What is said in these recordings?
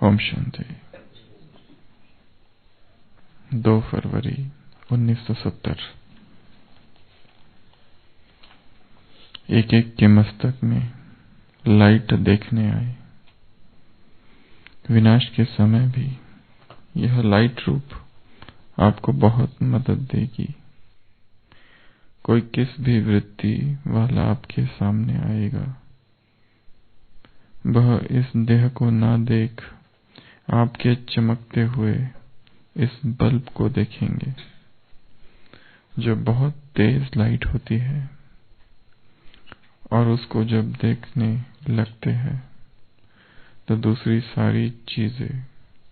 ओम शांति। 2 फरवरी 1970। एक एक के मस्तक में लाइट देखने आए। विनाश के समय भी यह लाइट रूप आपको बहुत मदद देगी। कोई किस भी वृत्ति वाला आपके सामने आएगा, वह इस देह को ना देख आपके चमकते हुए इस बल्ब को देखेंगे, जो बहुत तेज लाइट होती है, और उसको जब देखने लगते हैं तो दूसरी सारी चीजें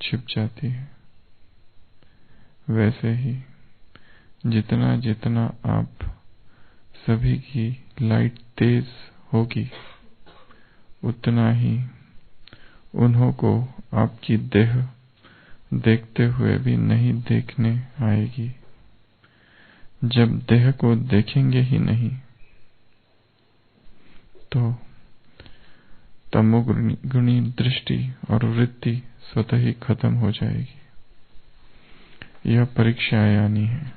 छिप जाती हैं। वैसे ही जितना जितना आप सभी की लाइट तेज होगी, उतना ही उन्हों को आपकी देह देखते हुए भी नहीं देखने आएगी। जब देह को देखेंगे ही नहीं तो तमोगुणी दृष्टि और वृत्ति स्वतः ही खत्म हो जाएगी। यह परीक्षा आनी है।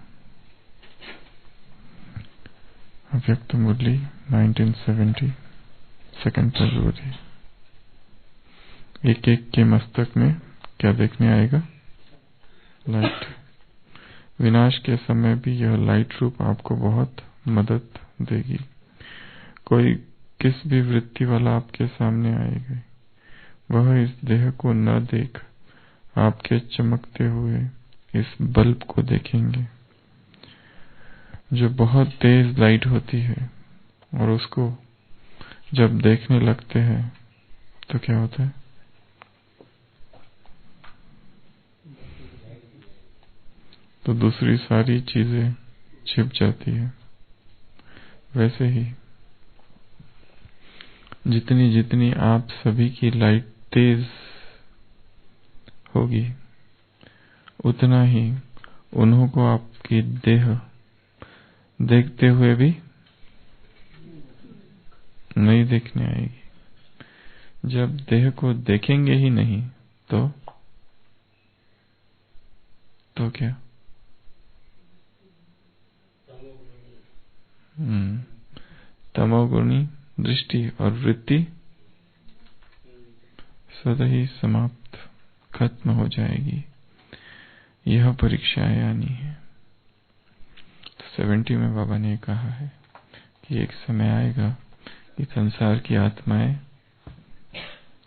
अव्यक्त मुरली 1970 2 फरवरी। एक एक के मस्तक में क्या देखने आएगा? लाइट। विनाश के समय भी यह लाइट रूप आपको बहुत मदद देगी। कोई किस भी वृत्ति वाला आपके सामने आएगा, वह इस देह को न देख आपके चमकते हुए इस बल्ब को देखेंगे, जो बहुत तेज लाइट होती है, और उसको जब देखने लगते हैं तो क्या होता है? तो दूसरी सारी चीजें छिप जाती है। वैसे ही जितनी जितनी आप सभी की लाइट तेज होगी, उतना ही उन्हों को आपकी देह देखते हुए भी नहीं देखने आएगी। जब देह को देखेंगे ही नहीं तो क्या? तमोगुणी दृष्टि और वृत्ति स्वतः ही समाप्त, खत्म हो जाएगी। यह परीक्षा आनी है। 70 में बाबा ने कहा है कि एक समय आएगा कि संसार की आत्माएं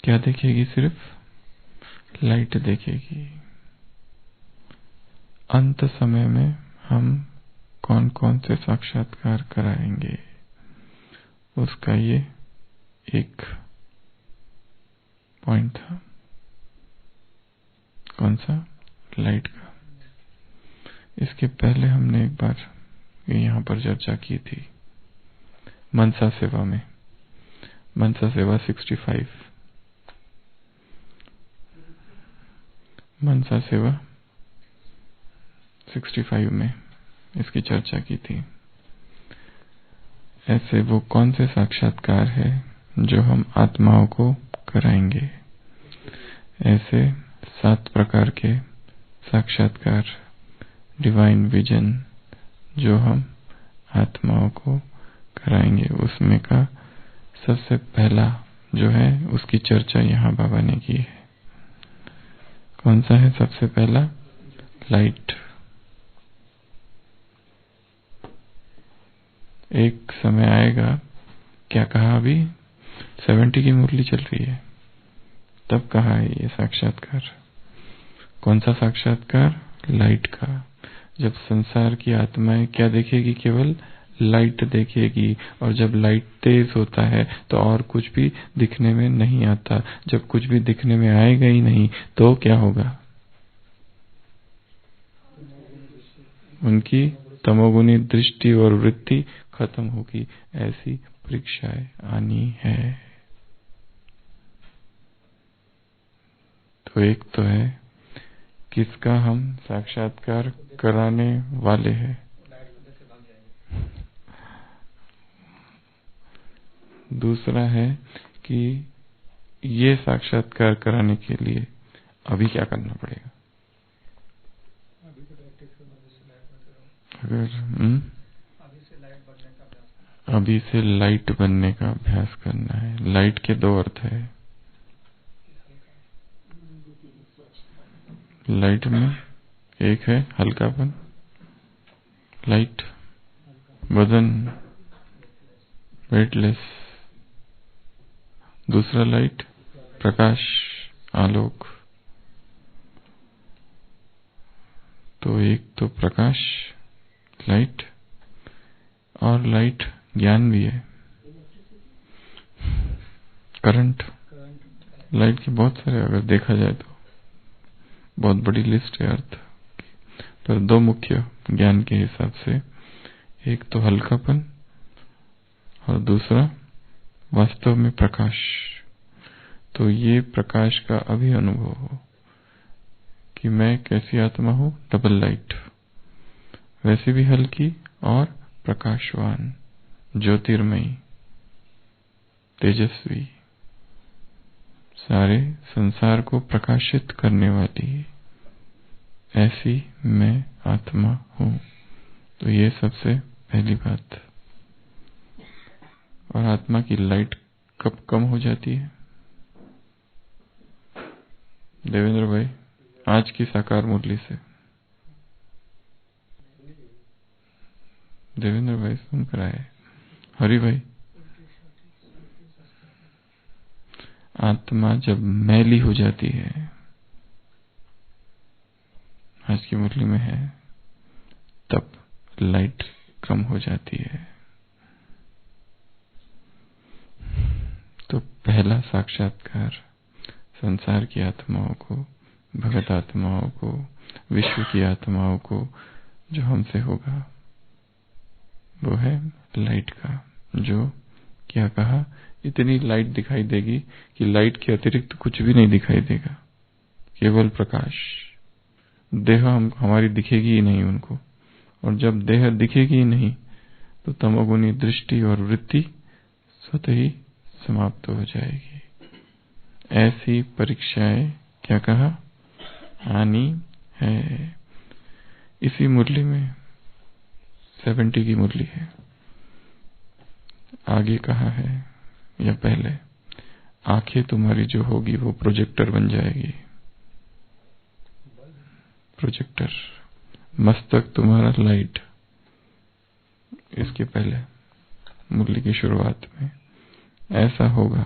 क्या देखेगी? सिर्फ लाइट देखेगी। अंत समय में हम कौन कौन से साक्षात्कार कराएंगे, उसका ये एक पॉइंट था। कौन सा? लाइट का। इसके पहले हमने एक बार यहाँ पर चर्चा की थी मनसा सेवा में। मनसा सेवा 65, मनसा सेवा 65 में इसकी चर्चा की थी। ऐसे वो कौन से साक्षात्कार है जो हम आत्माओं को कराएंगे? ऐसे 7 प्रकार के साक्षात्कार, डिवाइन विजन, जो हम आत्माओं को कराएंगे। उसमें का सबसे पहला जो है, उसकी चर्चा यहाँ बाबा ने की है। कौन सा है सबसे पहला? लाइट। एक समय आएगा, क्या कहा? अभी 70 की मुरली चल रही है, तब कहा है ये साक्षात्कार। कौन सा साक्षात्कार? लाइट का। जब संसार की आत्माएं क्या देखेगी? केवल लाइट देखेगी। और जब लाइट तेज होता है तो और कुछ भी दिखने में नहीं आता। जब कुछ भी दिखने में आएगा ही नहीं तो क्या होगा? उनकी तमोगुणी दृष्टि और वृत्ति खत्म होगी। ऐसी परीक्षाएं आनी है। तो एक तो है किसका हम साक्षात्कार कराने वाले हैं। दूसरा है कि ये साक्षात्कार कराने के लिए अभी क्या करना पड़ेगा? अगर अभी से लाइट बनने का अभ्यास करना है। लाइट के दो अर्थ है। लाइट में एक है हल्कापन, लाइट, वजन, वेटलेस। दूसरा लाइट, प्रकाश, आलोक। तो एक तो प्रकाश, लाइट, और लाइट ज्ञान भी है, करंट। लाइट के बहुत सारे, अगर देखा जाए तो बहुत बड़ी लिस्ट है अर्थ, पर दो मुख्य ज्ञान के हिसाब से, एक तो हल्कापन और दूसरा वास्तव में प्रकाश। तो ये प्रकाश का अभी अनुभव हो कि मैं कैसी आत्मा हूँ, डबल लाइट, वैसे भी हल्की और प्रकाशवान, ज्योतिर्मयी, तेजस्वी, सारे संसार को प्रकाशित करने वाली, ऐसी मैं आत्मा हूँ। तो ये सबसे पहली बात। और आत्मा की लाइट कब कम हो जाती है? देवेंद्र भाई, आज की साकार मुरली से। देवेंद्र भाई सुन कर आए। हरि भाई, आत्मा जब मैली हो जाती है, आज की मुरली में है, तब लाइट कम हो जाती है। तो पहला साक्षात्कार संसार की आत्माओं को, भगत आत्माओं को, विश्व की आत्माओं को जो हमसे होगा, वो है लाइट का। जो क्या कहा, इतनी लाइट दिखाई देगी कि लाइट के अतिरिक्त कुछ भी नहीं दिखाई देगा, केवल प्रकाश। देह हमारी दिखेगी ही नहीं उनको, और जब देह दिखेगी ही नहीं तो तमोगुनी दृष्टि और वृत्ति स्वतः ही समाप्त हो जाएगी। ऐसी परीक्षाएं क्या कहा, आनी है। इसी मुरली में 70 की मुरली है, आगे कहा है या पहले, आंखें तुम्हारी जो होगी वो प्रोजेक्टर बन जाएगी। प्रोजेक्टर, मस्तक तुम्हारा लाइट। इसके पहले मुरली की शुरुआत में ऐसा होगा,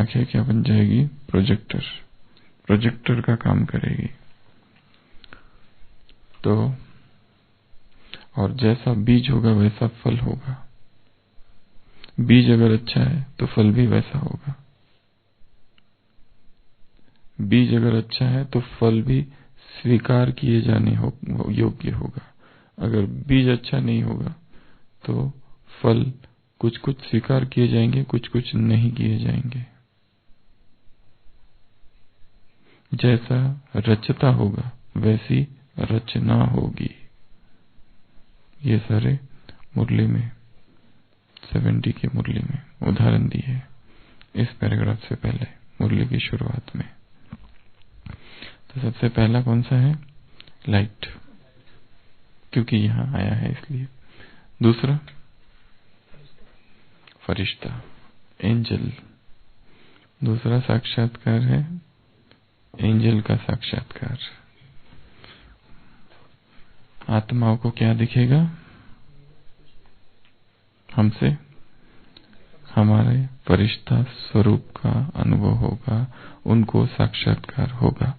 आंखें क्या बन जाएगी, प्रोजेक्टर। प्रोजेक्टर का काम करेगी। तो और जैसा बीज होगा वैसा फल होगा। बीज अगर अच्छा है तो फल भी वैसा होगा। बीज अगर अच्छा है तो फल भी स्वीकार किए जाने योग्य होगा। अगर बीज अच्छा नहीं होगा तो फल कुछ कुछ स्वीकार किए जाएंगे, कुछ कुछ नहीं किए जाएंगे। जैसा रचता होगा वैसी रचना होगी। ये सारे मुरली में 70 की मुरली में उदाहरण दिए इस पैराग्राफ से पहले, मुरली की शुरुआत में। तो सबसे पहला कौन सा है, लाइट, क्योंकि यहां आया है इसलिए। दूसरा फरिश्ता, एंजल। दूसरा साक्षात्कार है एंजल का साक्षात्कार। आत्माओं को क्या दिखेगा, हमसे हमारे फरिश्ता स्वरूप का अनुभव होगा, उनको साक्षात्कार होगा।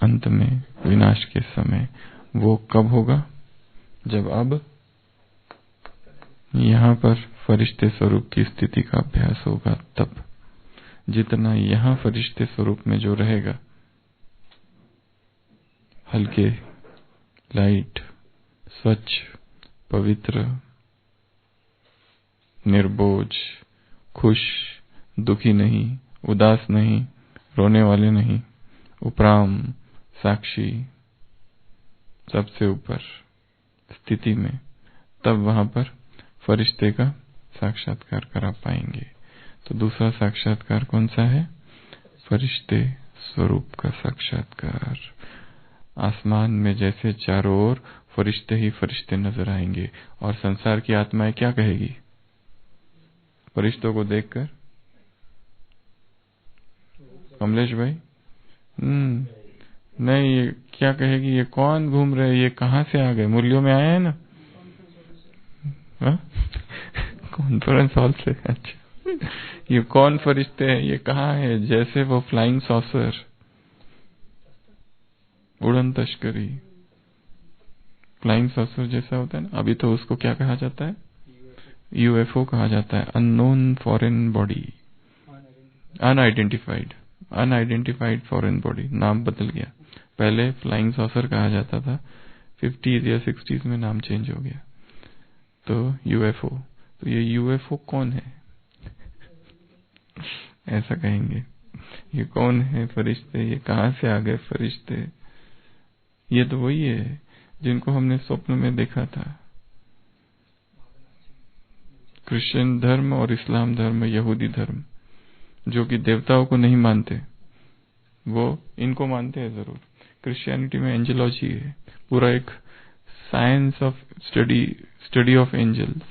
अंत में विनाश के समय वो कब होगा, जब अब यहाँ पर फरिश्ते स्वरूप की स्थिति का अभ्यास होगा। तब जितना यहाँ फरिश्ते स्वरूप में जो रहेगा, हल्के, लाइट, स्वच्छ, पवित्र, निर्बोझ, खुश, दुखी नहीं, उदास नहीं, रोने वाले नहीं, उपराम, साक्षी, सबसे ऊपर स्थिति में, तब वहां पर फरिश्ते का साक्षात्कार करा पाएंगे। तो दूसरा साक्षात्कार कौन सा है, फरिश्ते स्वरूप का साक्षात्कार। आसमान में जैसे चारों ओर फरिश्ते ही फरिश्ते नजर आएंगे, और संसार की आत्माएं क्या कहेगी फरिश्तों को देखकर? कमलेश भाई, नहीं, ये क्या कहेगी? ये कौन घूम रहे, ये कहाँ से आ गए? मुरलियों में आए हैं ना? कॉन्फ्रेंस हॉल से। अच्छा, ये कौन फरिश्ते हैं, ये कहाँ है? जैसे वो फ्लाइंग सॉसर, उड़न तश्करी, फ्लाइंग सॉसर जैसा होता है ना। अभी तो उसको क्या कहा जाता है? यूएफओ कहा जाता है, unknown foreign body, unidentified foreign body. नाम बदल गया, पहले फ्लाइंग सॉसर कहा जाता था, 50s या 60s में नाम चेंज हो गया तो यूएफओ। तो ये यूएफओ कौन है? ऐसा कहेंगे, ये कौन है फरिश्ते, ये कहाँ से आ गए फरिश्ते? ये तो वही है जिनको हमने स्वप्न में देखा था। क्रिश्चियन धर्म और इस्लाम धर्म, यहूदी धर्म, जो कि देवताओं को नहीं मानते, वो इनको मानते हैं जरूर। क्रिश्चियनिटी में एंजेलॉजी है, पूरा एक science of study of angels.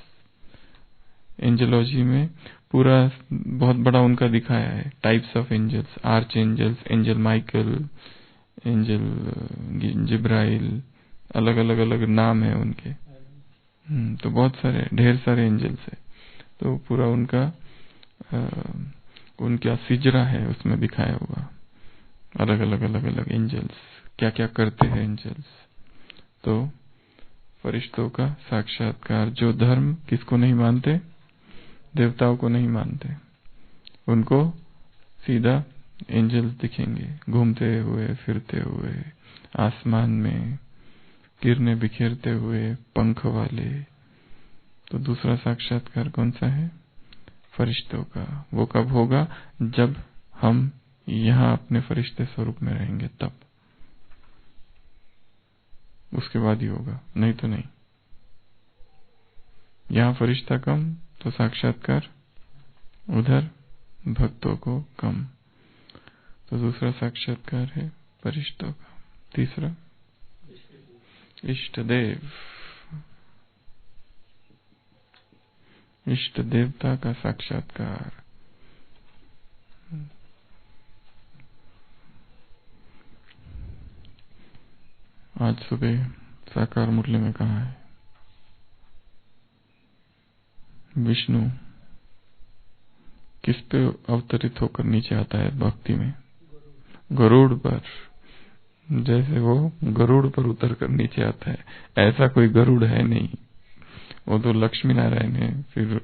Angelology में पूरा बहुत बड़ा उनका दिखाया है, types of angels, archangels, angel Michael, angel जिब्राइल, अलग अलग नाम है उनके। तो बहुत सारे, ढेर सारे एंजल्स है। तो पूरा उनका सिजरा है, उसमें दिखाया हुआ अलग अलग एंजल्स क्या क्या करते हैं एंजल्स। तो फरिश्तों का साक्षात्कार, जो धर्म किसको नहीं मानते? देवताओं को नहीं मानते, उनको सीधा एंजल्स दिखेंगे घूमते हुए, फिरते हुए, आसमान में किरणें बिखेरते हुए, पंख वाले। तो दूसरा साक्षात्कार कौन सा है? फरिश्तों का। वो कब होगा? जब हम यहाँ अपने फरिश्ते स्वरूप में रहेंगे, तब, उसके बाद ही होगा, नहीं तो नहीं। यहाँ फरिश्ता कम तो साक्षात्कार उधर भक्तों को कम। तो दूसरा साक्षात्कार है फरिश्तों का। तीसरा इष्ट देव, इष्ट देवता का साक्षात्कार। आज सुबह साकार मुरली में कहा है, विष्णु किस पे अवतरित होकर नीचे आता है भक्ति में? गरुड़ पर। जैसे वो गरुड़ पर उतर कर नीचे आता है, ऐसा कोई गरुड़ है नहीं। वो तो लक्ष्मी नारायण है, फिर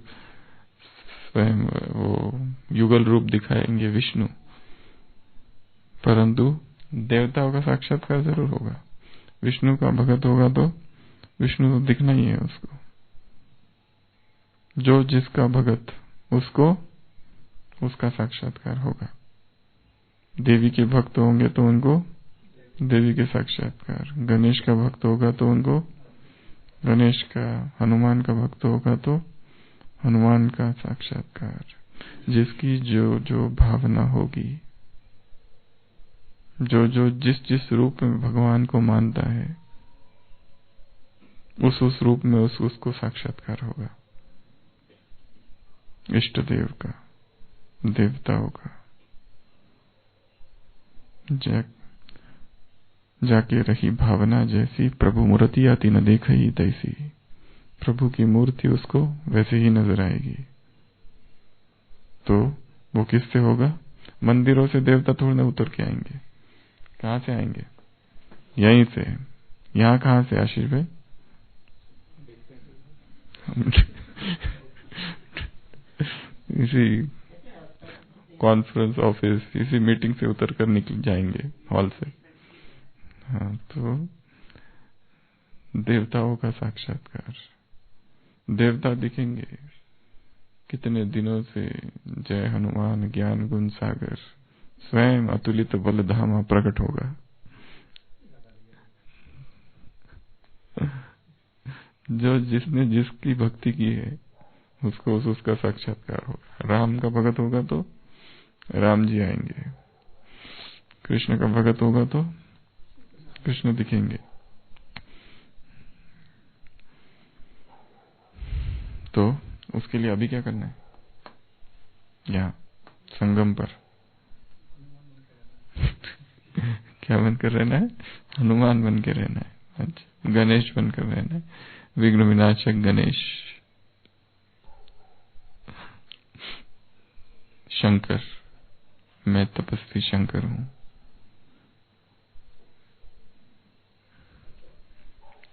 स्वयं वो युगल रूप दिखाएंगे विष्णु, परंतु देवताओं का साक्षात्कार जरूर होगा। विष्णु का भगत होगा तो विष्णु तो दिखना ही है उसको। जो जिसका भगत, उसको उसका साक्षात्कार होगा। देवी के भक्त होंगे तो उनको देवी के साक्षात्कार, गणेश का भक्त होगा तो उनको गणेश का, हनुमान का भक्त होगा तो हनुमान का साक्षात्कार। जिसकी जो जो भावना होगी, जो जो जिस रूप में भगवान को मानता है, उस रूप में उसको साक्षात्कार होगा। इष्ट देव का, देवताओं का। जाके रही भावना जैसी, प्रभु मूर्ति आती न देखई तैसी। प्रभु की मूर्ति उसको वैसे ही नजर आएगी। तो वो किससे होगा? मंदिरों से देवता थोड़ी ना उतर के आएंगे। कहाँ से आएंगे? यहीं से। यहाँ कहाँ से आशीष भाई? इसी कॉन्फ्रेंस ऑफिस, इसी मीटिंग से उतर कर निकल जाएंगे हॉल से। हाँ, तो देवताओं का साक्षात्कार, देवता दिखेंगे। कितने दिनों से जय हनुमान ज्ञान गुण सागर, स्वयं अतुलित बलधामा प्रकट होगा। जो जिसने जिसकी भक्ति की है, उसको उसका साक्षात्कार होगा। राम का भगत होगा तो राम जी आएंगे, कृष्ण का भगत होगा तो कृष्ण दिखेंगे। तो उसके लिए अभी क्या करना है? यहाँ संगम पर क्या बनकर रहना है? हनुमान बन के रहना है। अच्छा, गणेश बनकर रहना है। विघ्न विनाशक गणेश, शंकर, मैं तपस्वी शंकर हूं।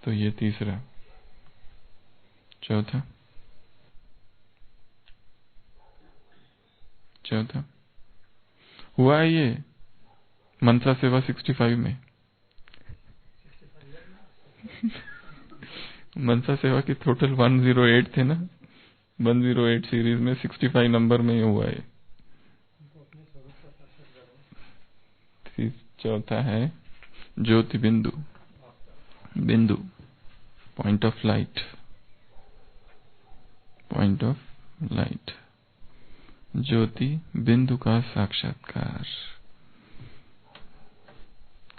तो ये तीसरा। चौथा हुआ है ये मनसा सेवा 65 में। मनसा सेवा की टोटल 108 थे ना, 108 सीरीज में 65 नंबर में ये हुआ है। चौथा है ज्योति बिंदु, बिंदु point of light, point of light, ज्योति बिंदु का साक्षात्कार।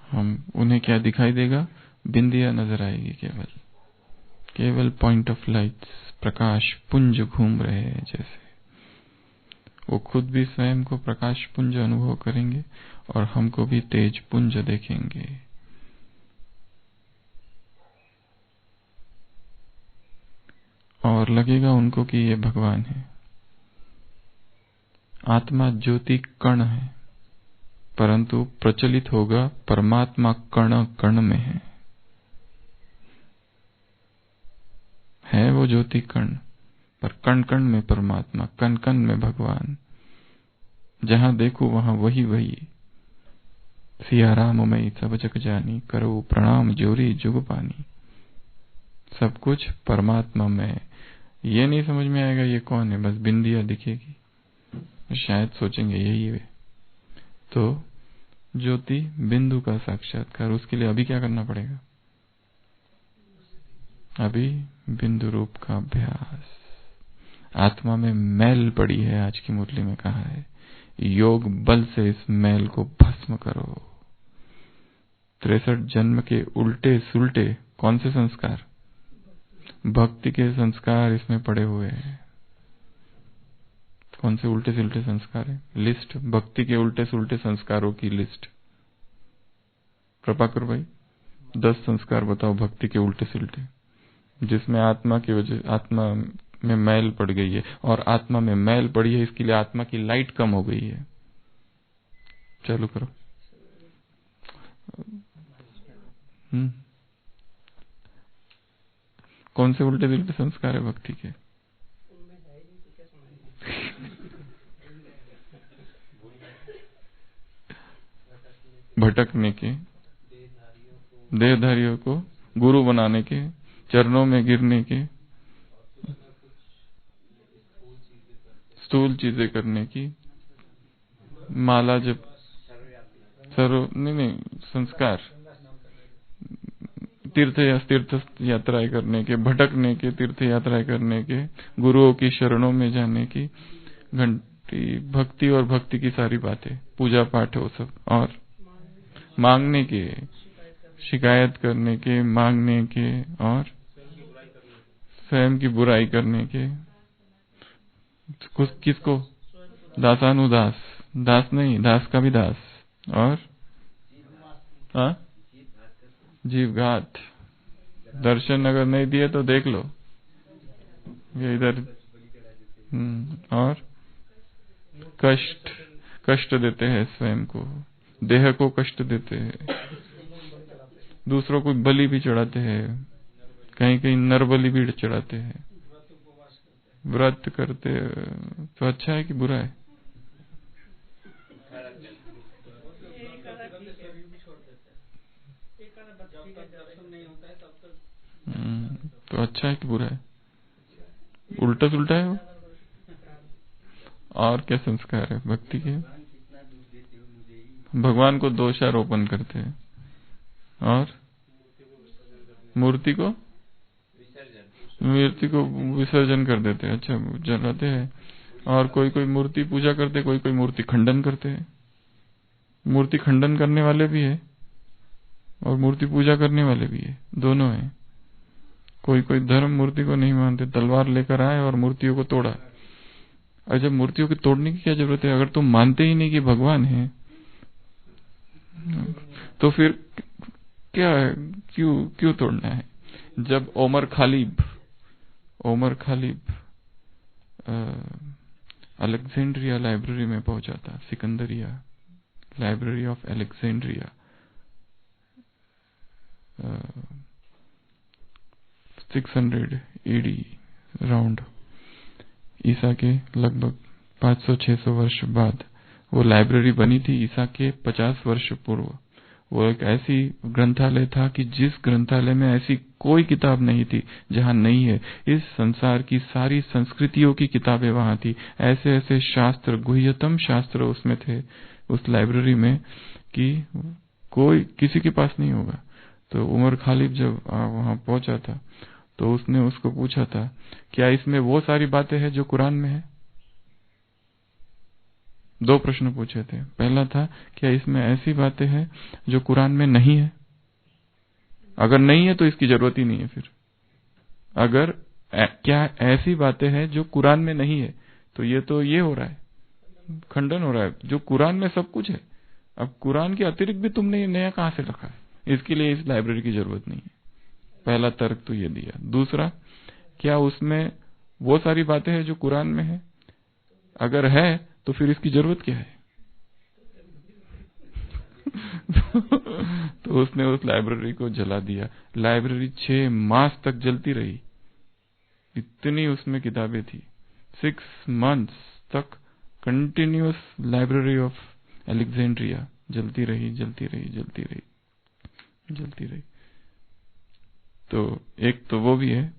हम उन्हें क्या दिखाई देगा? बिंदिया नजर आएगी, केवल केवल पॉइंट ऑफ लाइट, प्रकाश पुंज घूम रहे हैं जैसे। वो खुद भी स्वयं को प्रकाश पुंज अनुभव करेंगे और हमको भी तेज पुंज देखेंगे। और लगेगा उनको कि ये भगवान है। आत्मा ज्योति कण है, परंतु प्रचलित होगा परमात्मा कण कण में है वो ज्योति कण, पर कण कण में परमात्मा, कण कण में भगवान। जहां देखो वहां वही वही। सिया राम मई सब जग जानी, करो प्रणाम जोरी जुग पानी। सब कुछ परमात्मा में। ये नहीं समझ में आएगा ये कौन है, बस बिंदिया दिखेगी, शायद सोचेंगे यही है। तो ज्योति बिंदु का साक्षात्कार, उसके लिए अभी क्या करना पड़ेगा? अभी बिंदु रूप का अभ्यास। आत्मा में मैल पड़ी है, आज की मुरली में कहा है, योग बल से इस मैल को भस्म करो। 63 जन्म के उल्टे सुलटे कौन से संस्कार? भक्ति के संस्कार इसमें पड़े हुए हैं। कौन से उल्टे सुलटे संस्कार है? लिस्ट, भक्ति के उल्टे सुलटे संस्कारों की लिस्ट। प्रभाकर भाई 10 संस्कार बताओ भक्ति के उल्टे सुलटे, जिसमें आत्मा की वजह, आत्मा में मैल पड़ गई है। और आत्मा में मैल पड़ी है, इसके लिए आत्मा की लाइट कम हो गई है। चालू करो। कौन से उल्टे सुलटे संस्कार है भक्ति के? भटकने के, देहधारियों को गुरु बनाने के, चरणों में गिरने के, स्थूल चीजें करने की, माला जब सर्व नहीं संस्कार, तीर्थ यात्राएं करने के, भटकने के, तीर्थ यात्राएं करने के, गुरुओं की शरणों में जाने की, घंटी भक्ति और भक्ति की सारी बातें, पूजा पाठ वो सब, और मांगने के, शिकायत करने के, मांगने के, और स्वयं की बुराई करने के। किसको? दासानुदास, दास नहीं, दास का भी दास। और जीवघात। दर्शन अगर नहीं दिए तो देख लो ये इधर। और कष्ट देते हैं स्वयं को, देह को कष्ट देते हैं, दूसरों को बलि भी चढ़ाते हैं, कहीं कहीं नर बलि भी चढ़ाते हैं, व्रत करते हैं। तो अच्छा है कि बुरा है? तो अच्छा है कि बुरा है? उल्टा सुल्टा है वो। और क्या संस्कार है भक्ति के? भगवान को दोषारोपण करते हैं और मूर्ति को विसर्जन कर देते हैं। अच्छा, जलाते हैं। और कोई कोई मूर्ति पूजा करते, कोई कोई मूर्ति खंडन करते हैं। मूर्ति खंडन करने वाले भी है और मूर्ति पूजा करने वाले भी है, दोनों है। कोई कोई धर्म मूर्ति को नहीं मानते, तलवार लेकर आए और मूर्तियों को तोड़ा। और जब मूर्तियों को तोड़ने की क्या जरूरत है? अगर तुम मानते ही नहीं कि भगवान है तो फिर क्या है? क्यों तोड़ना है? जब ओमर खालिब अलेक्जेंड्रिया लाइब्रेरी में पहुंचा था, सिकंदरिया library of Alexandria, 600 AD round, ईसा के लगभग 500-600 वर्ष बाद वो लाइब्रेरी बनी थी। ईसा के 50 वर्ष पूर्व वो एक ऐसी ग्रंथालय था कि जिस ग्रंथालय में ऐसी कोई किताब नहीं थी जहां नहीं है। इस संसार की सारी संस्कृतियों की किताबें वहां थी। ऐसे ऐसे शास्त्र, गुह्यतम शास्त्र उसमें थे उस लाइब्रेरी में कि कोई किसी के पास नहीं होगा। तो उमर खालिद जब वहां पहुंचा था तो उसने उसको पूछा था, क्या इसमें वो सारी बातें हैं जो कुरान में है? 2 प्रश्न पूछे थे। पहला था, क्या इसमें ऐसी बातें हैं जो कुरान में नहीं है? अगर नहीं है तो इसकी जरूरत ही नहीं है। फिर अगर क्या ऐसी बातें हैं जो कुरान में नहीं है, तो ये हो रहा है, खंडन हो रहा है। जो कुरान में सब कुछ है, अब कुरान के अतिरिक्त भी तुमने नया कहां से रखा है? इसके लिए इस लाइब्रेरी की जरूरत नहीं है। पहला तर्क तो ये दिया। दूसरा, क्या उसमें वो सारी बातें हैं जो कुरान में है? अगर है तो फिर इसकी जरूरत क्या है? तो उसने उस लाइब्रेरी को जला दिया। लाइब्रेरी 6 मास तक जलती रही, इतनी उसमें किताबें थी। 6 मंथ्स तक कंटिन्यूअस लाइब्रेरी ऑफ अलेक्जेंड्रिया जलती रही। तो एक तो वो भी है,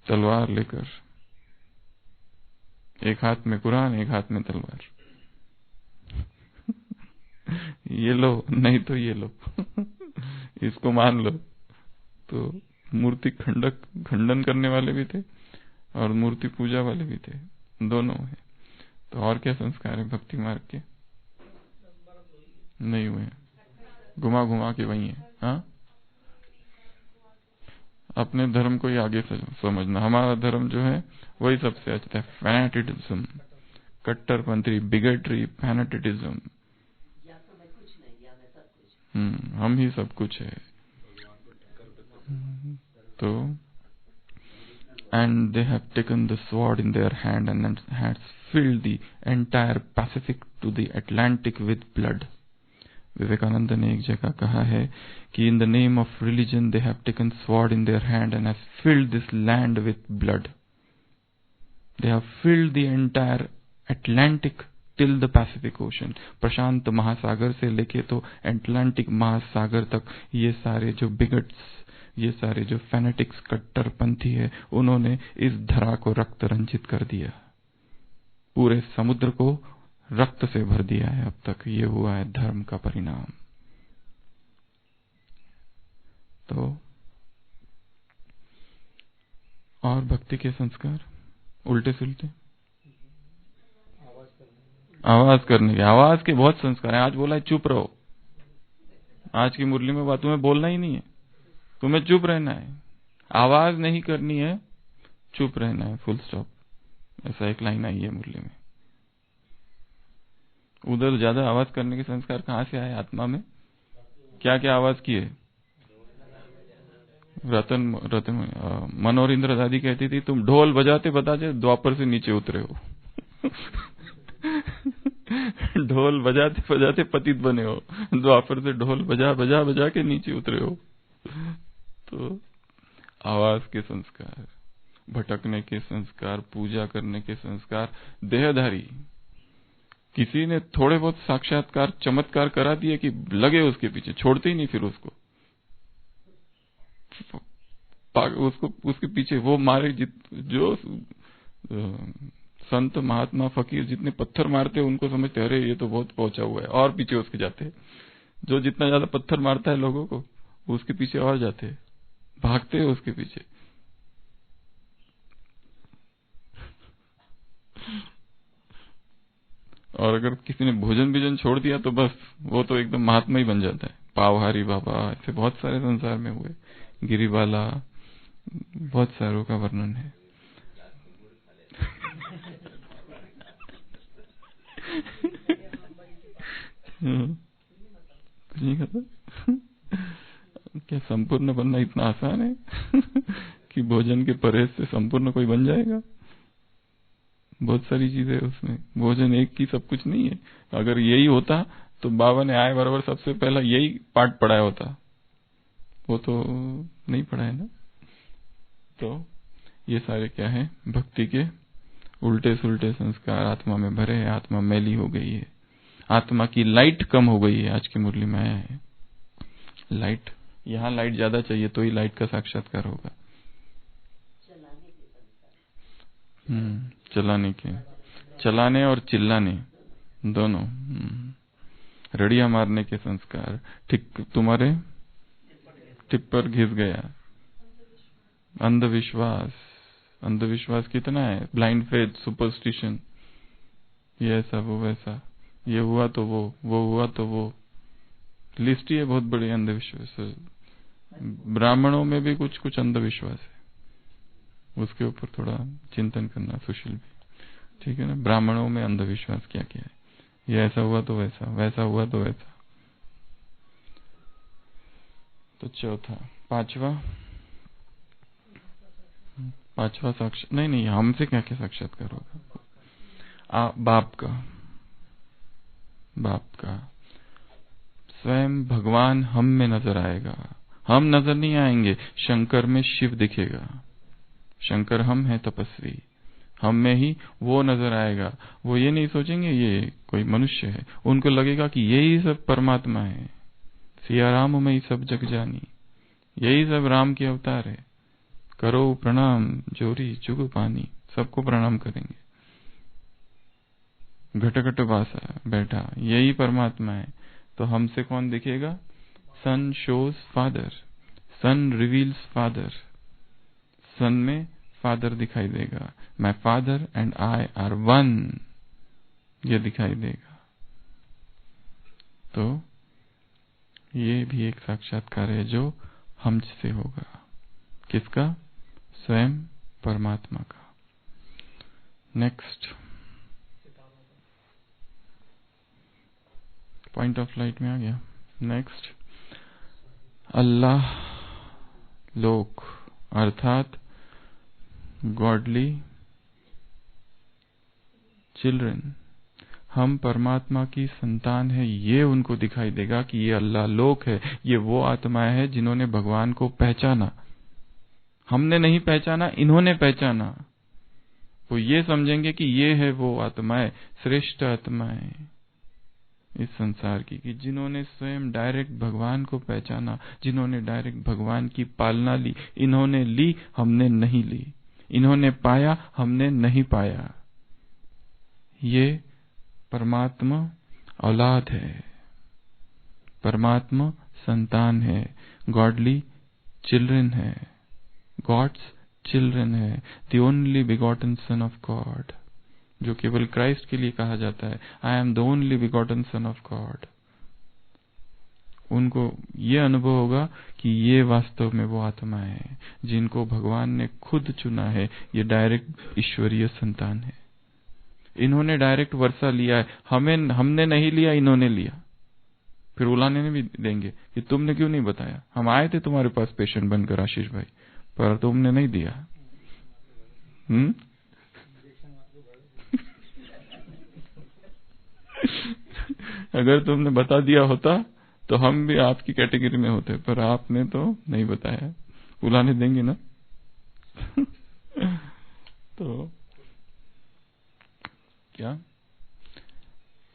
तलवार लेकर, एक हाथ में कुरान, एक हाथ में तलवार। ये लो, नहीं तो ये लो। इसको मान लो। तो मूर्ति खंडन करने वाले भी थे और मूर्ति पूजा वाले भी थे, दोनों है। तो और क्या संस्कार है भक्ति मार्ग के? नहीं हुए, घुमा घुमा के वही है। हाँ, अपने धर्म को ही आगे समझना। हमारा धर्म जो है वही सबसे अच्छा है। फैनेटिज्म, कट्टरपंथी, बिगेटरी, फैनेटिज्म। हम ही सब कुछ है। तो and they have taken the sword in their hand and has filled the entire Pacific to the Atlantic with blood. Vivekananda ने एक जगह कहा है कि in the name of religion they have taken sword in their hand and has filled this land with blood. They have filled the entire Atlantic till the Pacific Ocean. प्रशांत महासागर से लेके तो अटलांटिक महासागर तक ये सारे जो बिगट्स, ये सारे जो फैनेटिक्स, कट्टरपंथी है, उन्होंने इस धरा को रक्त रंजित कर दिया। पूरे समुद्र को रक्त से भर दिया है अब तक। ये हुआ है धर्म का परिणाम। तो और भक्ति के संस्कार उल्टे सुलटे, आवाज करने के, आवाज के बहुत संस्कार हैं। आज बोला है चुप रहो। आज की मुरली में बात, तुम्हें बोलना ही नहीं है, तुम्हें चुप रहना है, आवाज नहीं करनी है, चुप रहना है, फुल स्टॉप। ऐसा एक लाइन आई है मुरली में। उधर ज्यादा आवाज करने के संस्कार कहां से आए आत्मा में? क्या क्या आवाज की है? रतन मनोहर इंद्र दादी कहती थी, तुम ढोल बजाते बजाते द्वापर से नीचे उतरे हो। ढोल बजाते बजाते पतित बने हो, द्वापर से ढोल बजा के नीचे उतरे हो। तो आवाज के संस्कार, भटकने के संस्कार, पूजा करने के संस्कार, देहधारी। किसी ने थोड़े बहुत साक्षात्कार, चमत्कार करा दिए कि लगे उसके पीछे, छोड़ते ही नहीं फिर उसको उसके पीछे वो मारे। जो संत, महात्मा, फकीर जितने पत्थर मारते हैं उनको समझते अरे ये तो बहुत पहुंचा हुआ है, और पीछे उसके जाते हैं। जो जितना ज्यादा पत्थर मारता है लोगों को, उसके पीछे और जाते हैं, भागते हैं उसके पीछे। और अगर किसी ने भोजन छोड़ दिया तो बस वो तो एकदम महात्मा ही बन जाता है। पावहारी बाबा, ऐसे बहुत सारे संसार में हुए, गिरिबाला, बहुत सारों का वर्णन है। कुछ नहीं खाता। क्या संपूर्ण बनना इतना आसान है कि भोजन के परहेज से संपूर्ण कोई बन जाएगा? बहुत सारी चीजें उसमें, भोजन एक ही सब कुछ नहीं है। अगर यही होता तो बाबा ने आए बराबर सबसे पहला यही पाठ पढ़ाया होता, वो तो नहीं पढ़ा है ना। तो ये सारे क्या है? भक्ति के उल्टे सुल्टे संस्कार आत्मा में भरे हैं। आत्मा मैली हो गई है, आत्मा की लाइट कम हो गई है। आज की मुरली में आया है लाइट, यहाँ लाइट ज्यादा चाहिए तो ही लाइट का साक्षात्कार होगा। चलाने और चिल्लाने दोनों, रड़िया मारने के संस्कार। ठीक तुम्हारे टिप्पर घिस गया, अंधविश्वास। अंधविश्वास कितना है? ब्लाइंड फेथ, सुपरस्टिशन, ये ऐसा वो वैसा, ये हुआ तो वो हुआ तो वो, लिस्ट ही है बहुत बड़ी अंधविश्वास। ब्राह्मणों में भी कुछ कुछ अंधविश्वास है, उसके ऊपर थोड़ा चिंतन करना सुशील भी, ठीक है ना। ब्राह्मणों में अंधविश्वास क्या क्या है? ये ऐसा हुआ तो वैसा, वैसा हुआ तो वैसा। तो चौथा, पांचवा साक्षात नहीं, हमसे क्या क्या साक्षात्कार होगा? बाप का स्वयं भगवान हम में नजर आएगा। हम नजर नहीं आएंगे, शंकर में शिव दिखेगा। शंकर हम है तपस्वी, हम में ही वो नजर आएगा। वो ये नहीं सोचेंगे ये कोई मनुष्य है, उनको लगेगा कि यही सब परमात्मा है। सिया राम में ही सब जग जानी, यही सब राम के अवतार है। करो प्रणाम जोरी जुग पानी, सबको प्रणाम करेंगे। घट घट वासा बैठा, यही परमात्मा है। तो हमसे कौन दिखेगा? सन शोज फादर, सन रिवील्स फादर। सन में फादर दिखाई देगा। My father and I R one, ये दिखाई देगा। तो ये भी एक साक्षात्कार है जो हमसे होगा। किसका? स्वयं परमात्मा का। नेक्स्ट पॉइंट ऑफ लाइट में आ गया। नेक्स्ट, अल्लाह लोक अर्थात गॉडली चिल्ड्रन, हम परमात्मा की संतान है, ये उनको दिखाई देगा कि ये अल्लाह लोक है। ये वो आत्माएं हैं जिन्होंने भगवान को पहचाना। हमने नहीं पहचाना, इन्होंने पहचाना। वो ये समझेंगे कि ये है वो आत्माएं, श्रेष्ठ आत्माएं इस संसार की, कि जिन्होंने स्वयं डायरेक्ट भगवान को पहचाना, जिन्होंने डायरेक्ट भगवान की पालना ली। इन्होंने ली, हमने नहीं ली। इन्होंने पाया, हमने नहीं पाया। ये परमात्मा औलाद है, परमात्मा संतान है, गॉडली चिल्ड्रन है, गॉड्स चिल्ड्रन है, the only begotten son of God, जो केवल क्राइस्ट के लिए कहा जाता है, I am the only begotten son of God. उनको ये अनुभव होगा कि ये वास्तव में वो आत्माएं हैं जिनको भगवान ने खुद चुना है। ये डायरेक्ट ईश्वरीय संतान है। इन्होंने डायरेक्ट वर्षा लिया है, हमने नहीं लिया, इन्होंने लिया। फिर उलाने भी देंगे कि तुमने क्यों नहीं बताया, हम आए थे तुम्हारे पास पेशेंट बनकर आशीष भाई, पर तुमने नहीं दिया। अगर तुमने बता दिया होता तो हम भी आपकी कैटेगरी में होते, पर आपने तो नहीं बताया। उलाने देंगे ना। तो क्या,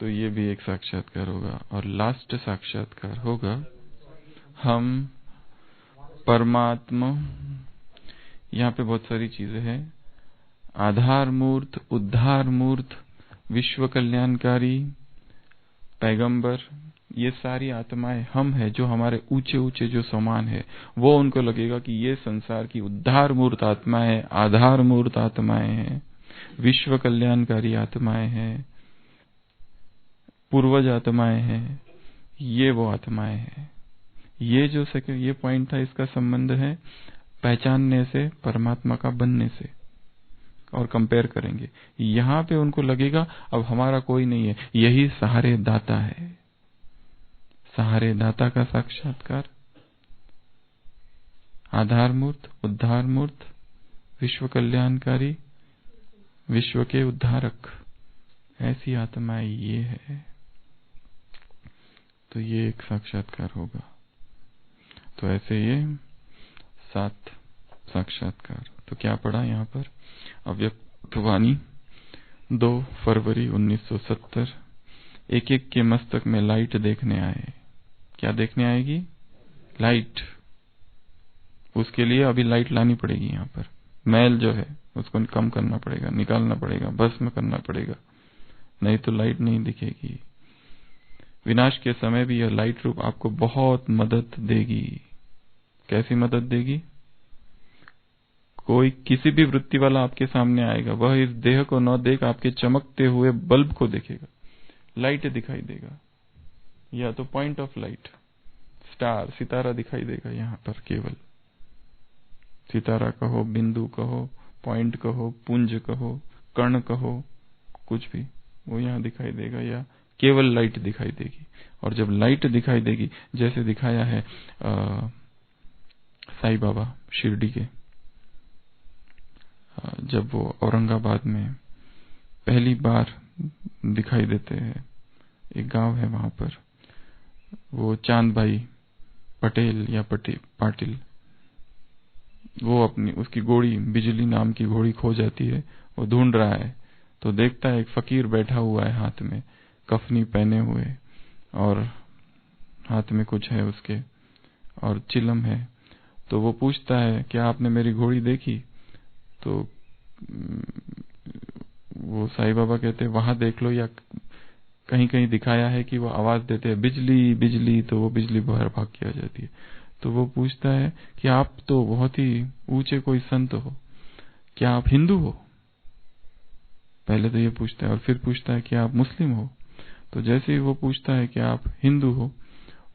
तो ये भी एक साक्षात्कार होगा। और लास्ट साक्षात्कार होगा, हम परमात्मा, यहाँ पे बहुत सारी चीजें हैं। आधार मूर्त, उद्धार मूर्त, विश्व कल्याणकारी, पैगंबर, ये सारी आत्माएं हम हैं जो हमारे ऊंचे ऊंचे जो समान है। वो उनको लगेगा कि ये संसार की उद्धार मूर्त आत्माएं हैं, आधार मूर्त आत्माएं हैं, विश्व कल्याणकारी आत्माएं हैं। पूर्वज आत्माएं हैं, ये वो आत्माएं हैं। ये जो ये पॉइंट था, इसका संबंध है पहचानने से, परमात्मा का बनने से। और कंपेयर करेंगे, यहां पे उनको लगेगा अब हमारा कोई नहीं है, यही सहारे दाता है। सहारे दाता का साक्षात्कार, आधार मूर्त, उद्धार मूर्त, विश्व कल्याणकारी, विश्व के उद्धारक, ऐसी आत्मा ये है। तो ये एक साक्षात्कार होगा। तो ऐसे ये 7 साक्षात्कार। तो क्या पढ़ा यहाँ पर? अव्यक्त वाणी 2 फरवरी 1970। एक एक के मस्तक में लाइट देखने आए। क्या देखने आएगी? लाइट। उसके लिए अभी लाइट लानी पड़ेगी। यहाँ पर मैल जो है उसको कम करना पड़ेगा, निकालना पड़ेगा, भस्म करना पड़ेगा, नहीं तो लाइट नहीं दिखेगी। विनाश के समय भी यह लाइट रूप आपको बहुत मदद देगी। कैसी मदद देगी? कोई किसी भी वृत्ति वाला आपके सामने आएगा, वह इस देह को न देख आपके चमकते हुए बल्ब को देखेगा, लाइट दिखाई देगा, या तो पॉइंट ऑफ लाइट, स्टार, सितारा दिखाई देगा। यहाँ पर केवल सितारा कहो, बिंदु कहो, पॉइंट कहो, पुंज कहो, कण कहो, कुछ भी वो यहाँ दिखाई देगा, या केवल लाइट दिखाई देगी। और जब लाइट दिखाई देगी, जैसे दिखाया है साईं बाबा शिरडी के, जब वो औरंगाबाद में पहली बार दिखाई देते हैं, एक गांव है वहां पर, वो चांद भाई पटेल या पाटिल, वो अपनी उसकी घोड़ी, बिजली नाम की घोड़ी खो जाती है। वो ढूंढ रहा है तो देखता है एक फकीर बैठा हुआ है, हाथ में कफनी पहने हुए, और हाथ में कुछ है उसके, और चिलम है। तो वो पूछता है क्या आपने मेरी घोड़ी देखी? तो वो साईं बाबा कहते हैं वहां देख लो, या कहीं कहीं दिखाया है कि वो आवाज देते हैं बिजली बिजली, तो वो बिजली बाहर भाग के आ जाती है। तो वो पूछता है कि आप तो बहुत ही ऊंचे कोई संत हो, क्या आप हिंदू हो? पहले तो ये पूछता है, और फिर पूछता है कि आप मुस्लिम हो? तो जैसे ही वो पूछता है कि आप हिंदू हो,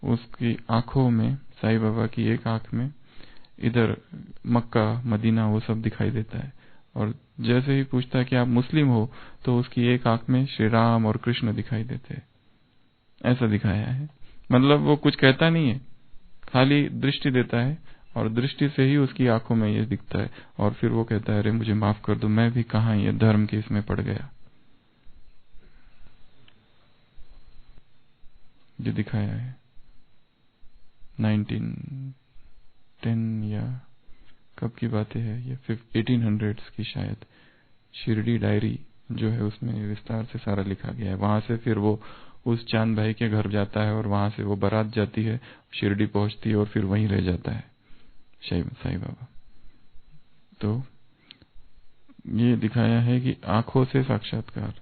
उसकी आंखों में, साईं बाबा की एक आंख में इधर मक्का मदीना वो सब दिखाई देता है, और जैसे ही पूछता है कि आप मुस्लिम हो, तो उसकी एक आंख में श्री राम और कृष्ण दिखाई देते हैं। ऐसा दिखाया है। मतलब वो कुछ कहता नहीं है, खाली दृष्टि देता है, और दृष्टि से ही उसकी आंखों में ये दिखता है। और फिर वो कहता है अरे मुझे माफ कर दो, मैं भी कहाँ ये धर्म के इसमें पड़ गया। ये दिखाया है 1910 या कब की बातें है ये, 1800s की शायद। शिरडी डायरी जो है उसमें विस्तार से सारा लिखा गया है। वहां से फिर वो उस चांद भाई के घर जाता है, और वहां से वो बारात जाती है, शिरडी पहुंचती है, और फिर वहीं रह जाता है साईं बाबा। तो ये दिखाया है कि आंखों से साक्षात्कार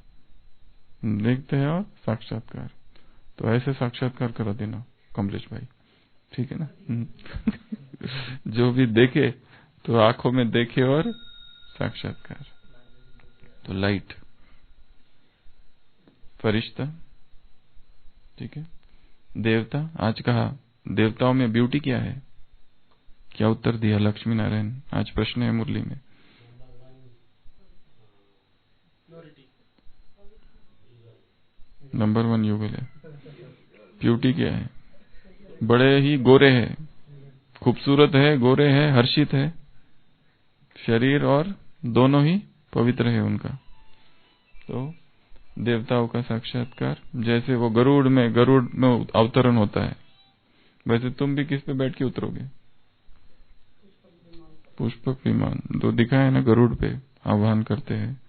देखते हैं और साक्षात्कार। तो ऐसे साक्षात्कार करा देना कमलेश भाई, ठीक है ना? जो भी देखे तो आंखों में देखे और साक्षात्कार। तो लाइट, फरिश्ता, ठीक है। देवता, आज कहा देवताओं में ब्यूटी क्या है? क्या उत्तर दिया लक्ष्मी नारायण? आज प्रश्न है मुरली में। नंबर 1 युगल है। ब्यूटी क्या है? बड़े ही गोरे हैं, खूबसूरत है, गोरे है, हर्षित है, शरीर और दोनों ही पवित्र है उनका। तो देवताओं का साक्षात्कार, जैसे वो गरुड़ में अवतरण होता है, वैसे तुम भी किस पे बैठ के उतरोगे? पुष्पक विमान। तो दिखा है ना, गरुड़ पे आह्वान करते हैं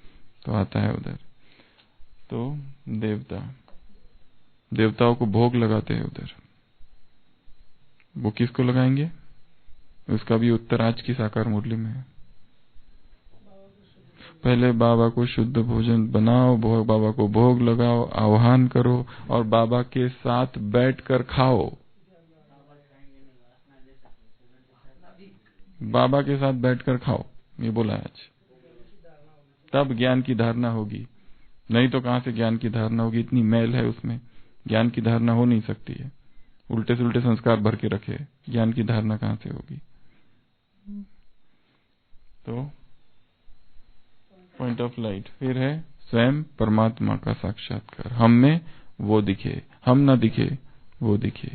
तो आता है उधर। तो देवताओं को भोग लगाते हैं उधर। वो किसको लगाएंगे? उसका भी उत्तर आज की साकार मुरली में है। पहले बाबा को शुद्ध भोजन बनाओ, बाबा को भोग लगाओ, आह्वान करो, और बाबा के साथ बैठकर खाओ। बाबा के साथ बैठकर खाओ, ये बोला आज। तब ज्ञान की धारणा होगी, नहीं तो कहां से ज्ञान की धारणा होगी? इतनी मैल है उसमें, ज्ञान की धारणा हो नहीं सकती है। उल्टे से उल्टे संस्कार भर के रखे, ज्ञान की धारणा कहां से होगी? तो पॉइंट ऑफ लाइट फिर है स्वयं परमात्मा का साक्षात्कार। हम में वो दिखे, हम ना दिखे वो दिखे।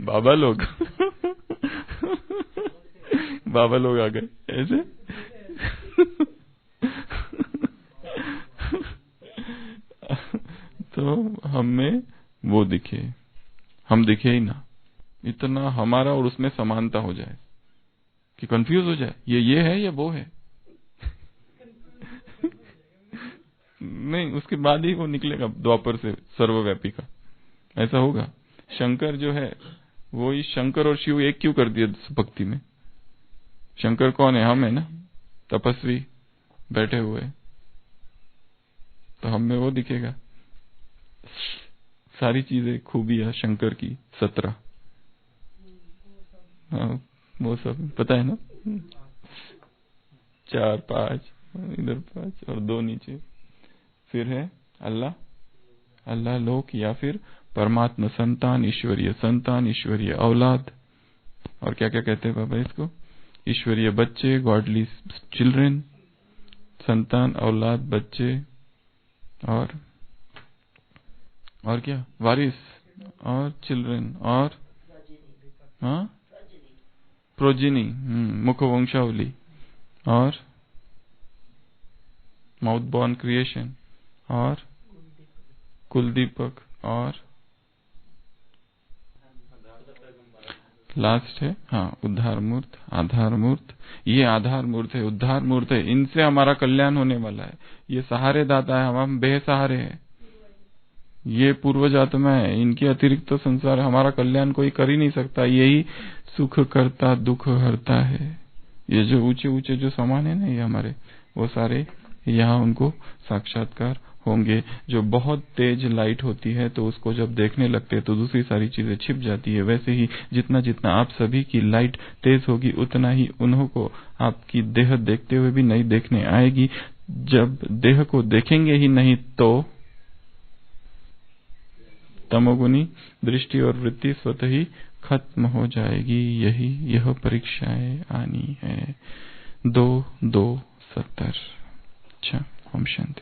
बाबा लोग बाबा लोग आ गए ऐसे। तो हम में वो दिखे, हम दिखे ही ना, इतना हमारा और उसमें समानता हो जाए कि कंफ्यूज हो जाए, ये है या वो है। नहीं, उसके बाद ही वो निकलेगा द्वापर से सर्वव्यापी का, ऐसा होगा। शंकर जो है वो ही, शंकर और शिव एक क्यों कर दिया भक्ति में? शंकर कौन है? हम है ना, तपस्वी बैठे हुए, तो हम में वो दिखेगा। सारी चीजें खूबियां शंकर की 17, हाँ वो सब पता है ना, 4 5 इधर 5 और 2 नीचे। फिर है अल्लाह, अल्लाह लोक या फिर परमात्मा, संतान ईश्वरीय, संतान ईश्वरीय औलाद, और क्या क्या कहते हैं बाबा इसको? ईश्वरीय बच्चे, गॉडली चिल्ड्रन, संतान औलाद बच्चे, और क्या? वारिस और चिल्ड्रन और हाँ प्रोजिनी, मुखवंशावली और माउथ बॉर्न क्रिएशन और कुलदीपक और लास्ट है हाँ उद्धार मूर्त, आधार मूर्त। ये आधार मूर्त है, उद्धार मूर्त है, इनसे हमारा कल्याण होने वाला है। ये सहारे दाता है, हम बेसहारे हैं। ये पूर्वज आत्मा है, इनके अतिरिक्त तो संसार हमारा कल्याण कोई कर ही नहीं सकता। यही सुख करता दुख हरता है। ये जो ऊंचे ऊंचे जो समान है ना, ये हमारे, वो सारे यहाँ उनको साक्षात्कार होंगे। जो बहुत तेज लाइट होती है तो उसको जब देखने लगते हैं तो दूसरी सारी चीजें छिप जाती है। वैसे ही जितना जितना आप सभी की लाइट तेज होगी उतना ही उन्हों को आपकी देह देखते हुए भी नहीं देखने आएगी। जब देह को देखेंगे ही नहीं तो तमोगुनी दृष्टि और वृत्ति स्वतः ही खत्म हो जाएगी। यह परीक्षाएं आनी है। 2-2-70। अच्छा, ओम शांति।